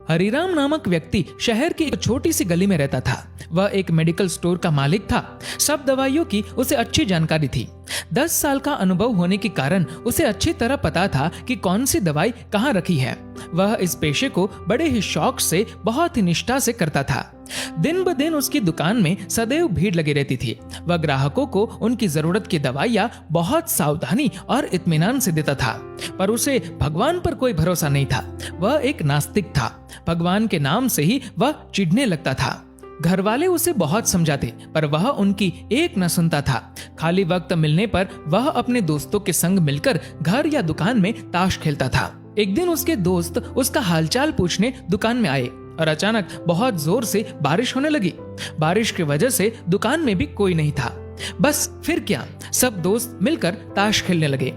हरिराम नामक व्यक्ति शहर की एक छोटी सी गली में रहता था। वह एक मेडिकल स्टोर का मालिक था। सब दवाइयों की उसे अच्छी जानकारी थी। 10 साल का अनुभव होने के कारण उसे अच्छी तरह पता था कि कौन सी दवाई कहाँ रखी है। वह इस पेशे को बड़े ही शौक से, बहुत ही निष्ठा से करता था। दिन ब दिन उसकी दुकान में सदैव भीड़ लगी रहती थी। वह ग्राहकों को उनकी जरूरत की दवाइयाँ बहुत सावधानी और इत्मीनान से देता था। पर उसे भगवान पर कोई भरोसा नहीं था। वह एक नास्तिक था। भगवान के नाम से ही वह चिढ़ने लगता था। घर वाले उसे बहुत समझाते, पर वह उनकी एक न सुनता था। खाली वक्त मिलने पर वह अपने दोस्तों के संग मिलकर घर या दुकान में ताश खेलता था। एक दिन उसके दोस्त उसका हालचाल पूछने दुकान में आए और अचानक बहुत जोर से बारिश होने लगी। बारिश की वजह से दुकान में भी कोई नहीं था। बस फिर क्या, सब दोस्त मिलकर ताश खेलने लगे।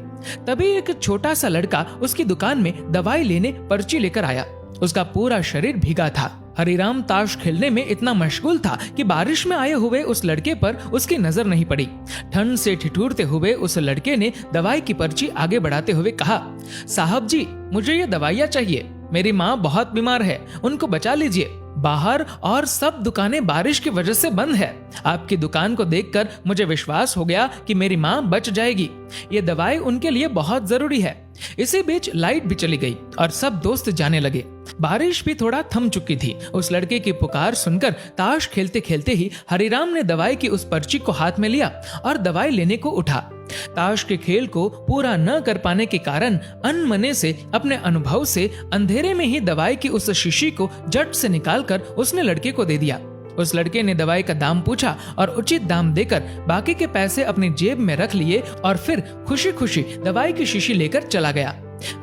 तभी एक छोटा सा लड़का उसकी दुकान में दवाई लेने पर्ची लेकर आया। उसका पूरा शरीर भीगा था। हरिराम ताश खेलने में इतना मशगूल था कि बारिश में आए हुए उस लड़के पर उसकी नजर नहीं पड़ी। ठंड से ठिठुरते हुए उस लड़के ने दवाई की पर्ची आगे बढ़ाते हुए कहा, साहब जी, मुझे ये दवाइयाँ चाहिए। मेरी माँ बहुत बीमार है, उनको बचा लीजिए। बाहर और सब दुकानें बारिश की वजह से बंद है। आपकी दुकान को देखकर मुझे विश्वास हो गया कि मेरी माँ बच जाएगी। ये दवाई उनके लिए बहुत जरूरी है। इसी बीच लाइट भी चली गई और सब दोस्त जाने लगे। बारिश भी थोड़ा थम चुकी थी। उस लड़के की पुकार सुनकर ताश खेलते खेलते ही हरिराम ने दवाई की उस पर्ची को हाथ में लिया और दवाई लेने को उठा। ताश के खेल को पूरा न कर पाने के कारण अनमने से, अपने अनुभव से, अंधेरे में ही दवाई की उस शीशी को झट से निकालकर उसने लड़के को दे दिया। उस लड़के ने दवाई का दाम पूछा और उचित दाम देकर बाकी के पैसे अपनी जेब में रख लिए और फिर खुशी खुशी दवाई की शीशी लेकर चला गया।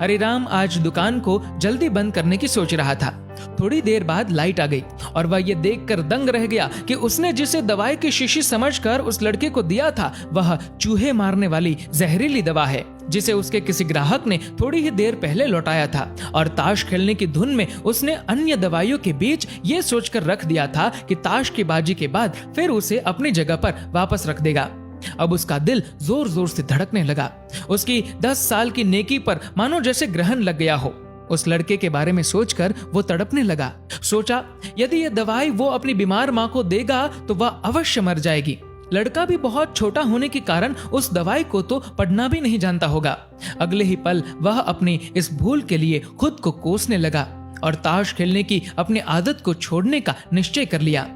हरिराम आज दुकान को जल्दी बंद करने की सोच रहा था। थोड़ी देर बाद लाइट आ गई और वह ये देखकर दंग रह गया कि उसने जिसे दवाई की शीशी समझकर उस लड़के को दिया था, वह चूहे मारने वाली जहरीली दवा है, जिसे उसके किसी ग्राहक ने थोड़ी ही देर पहले लौटाया था। और ताश खेलने की धुन में उसने अन्य दवाइयों के बीच ये सोचकर रख दिया था कि ताश की बाजी के बाद फिर उसे अपनी जगह पर वापस रख देगा। अब उसका दिल जोर जोर से धड़कने लगा। उसकी 10 साल की नेकी पर मानो जैसे ग्रहण लग गया हो। उस लड़के के बारे में सोचकर वो तड़पने लगा। सोचा, यदि ये दवाई वो अपनी बीमार माँ को देगा तो वह अवश्य मर जाएगी। लड़का भी बहुत छोटा होने के कारण उस दवाई को तो पढ़ना भी नहीं जानता होगा। अगले ही पल वह अपनी इस भूल के लिए खुद को कोसने लगा और ताश खेलने की अपनी आदत को छोड़ने का निश्चय कर लिया।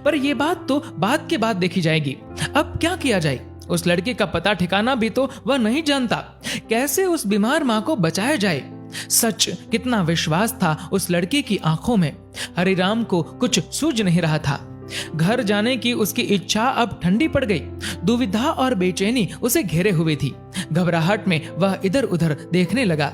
पर यह बात तो बाद के बाद देखी जाएगी। अब क्या किया जाए? उस लड़के का पता ठिकाना भी तो वह नहीं जानता। कैसे उस बीमार माँ को बचाया जाए? सच, कितना विश्वास था उस लड़के की आंखों में। हरिराम को कुछ सूझ नहीं रहा था। घर जाने की उसकी इच्छा अब ठंडी पड़ गई। दुविधा और बेचैनी उसे घेरे हुए थी। घबराहट में वह इधर उधर देखने लगा।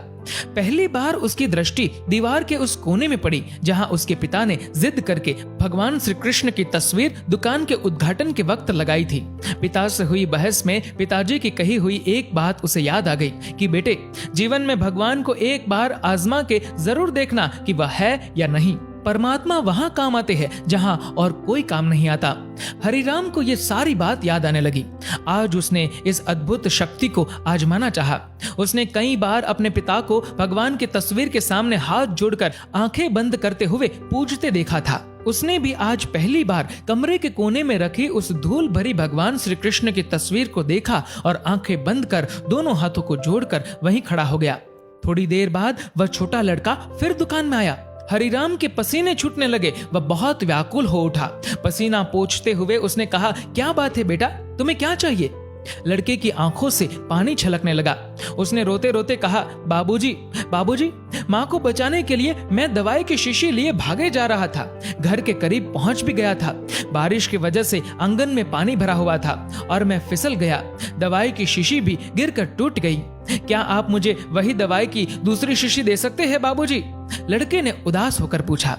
पहली बार उसकी दृष्टि दीवार के उस कोने में पड़ी जहां उसके पिता ने जिद करके भगवान श्री कृष्ण की तस्वीर दुकान के उद्घाटन के वक्त लगाई थी। पिता से हुई बहस में पिताजी की कही हुई एक बात उसे याद आ गई कि बेटे, जीवन में भगवान को एक बार आजमा के जरूर देखना कि वह है या नहीं। परमात्मा वहां काम आते हैं जहां और कोई काम नहीं आता। हरिराम को ये सारी बात याद आने लगी। आज उसने इस अद्भुत शक्ति को आजमाना चाहा। उसने कई बार अपने पिता को भगवान की तस्वीर के सामने हाथ जोड़कर आंखें बंद करते हुए पूजते देखा था। उसने भी आज पहली बार कमरे के कोने में रखी उस धूल भरी भगवान श्री कृष्ण की तस्वीर को देखा और आंखें बंद कर दोनों हाथों को जोड़कर वहीं खड़ा हो गया। थोड़ी देर बाद वह छोटा लड़का फिर दुकान में आया। हरिराम के पसीने छूटने लगे। वह बहुत व्याकुल हो उठा। पसीना पोंछते हुए उसने कहा, क्या बात है बेटा, तुम्हें क्या चाहिए? लड़के की आंखों से पानी छलकने लगा। उसने रोते रोते कहा, बाबूजी, बाबूजी, माँ को बचाने के लिए मैं दवाई की शीशी लिए भागे जा रहा था। घर के करीब पहुंच भी गया था। बारिश की वजह से आंगन में पानी भरा हुआ था और मैं फिसल गया। दवाई की शीशी भी गिरकर टूट गई। क्या आप मुझे वही दवाई की दूसरी शीशी दे सकते हैं बाबूजी? लड़के ने उदास होकर पूछा।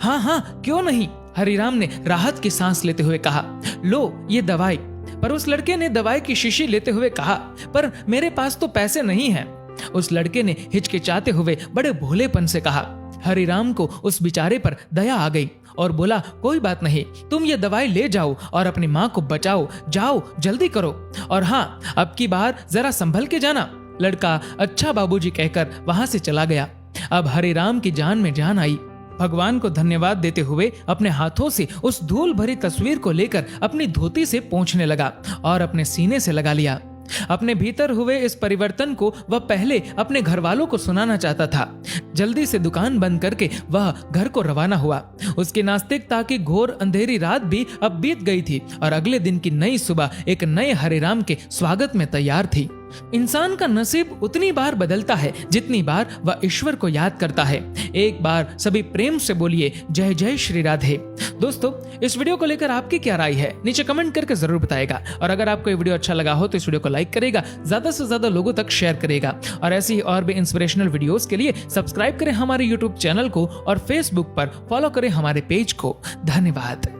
हाँ हाँ, क्यों नहीं, हरिराम ने राहत की सांस लेते हुए कहा। लो ये दवाई। पर उस लड़के ने दवाई की शीशी लेते हुए कहा, पर मेरे पास तो पैसे नहीं हैं। उस लड़के ने हिचकिचाते हुए बड़े भोलेपन से कहा। हरिराम को उस बेचारे पर दया आ गई और बोला, कोई बात नहीं, तुम ये दवाई ले जाओ और अपनी माँ को बचाओ। जाओ, जल्दी करो। और हाँ, अब की बार जरा संभल के जाना। लड़का अच्छा बाबूजी कहकर वहां से चला गया। अब हरिराम की जान में जान आई। भगवान को धन्यवाद देते हुए अपने हाथों से उस धूल भरी तस्वीर को लेकर अपनी धोती से पोंछने लगा और अपने सीने से लगा लिया। अपने भीतर हुए इस परिवर्तन को वह पहले अपने घर वालों को सुनाना चाहता था। जल्दी से दुकान बंद करके वह घर को रवाना हुआ। उसकी नास्तिकता की घोर अंधेरी रात भी अब बीत गई थी और अगले दिन की नई सुबह एक नए हरिराम के स्वागत में तैयार थी। इंसान का नसीब उतनी बार बदलता है जितनी बार वह ईश्वर को याद करता है। एक बार सभी प्रेम से बोलिए जय जय श्री राधे। दोस्तों, इस वीडियो को लेकर आपकी क्या राय है नीचे कमेंट करके जरूर बताएगा। और अगर आपको ये वीडियो अच्छा लगा हो तो इस वीडियो को लाइक करेगा, ज्यादा से ज्यादा लोगों तक शेयर करेगा। और ऐसी ही और भी इंस्पिरेशनल वीडियोस के लिए सब्सक्राइब करें हमारे यूट्यूब चैनल को और फेसबुक पर फॉलो करें हमारे पेज को। धन्यवाद।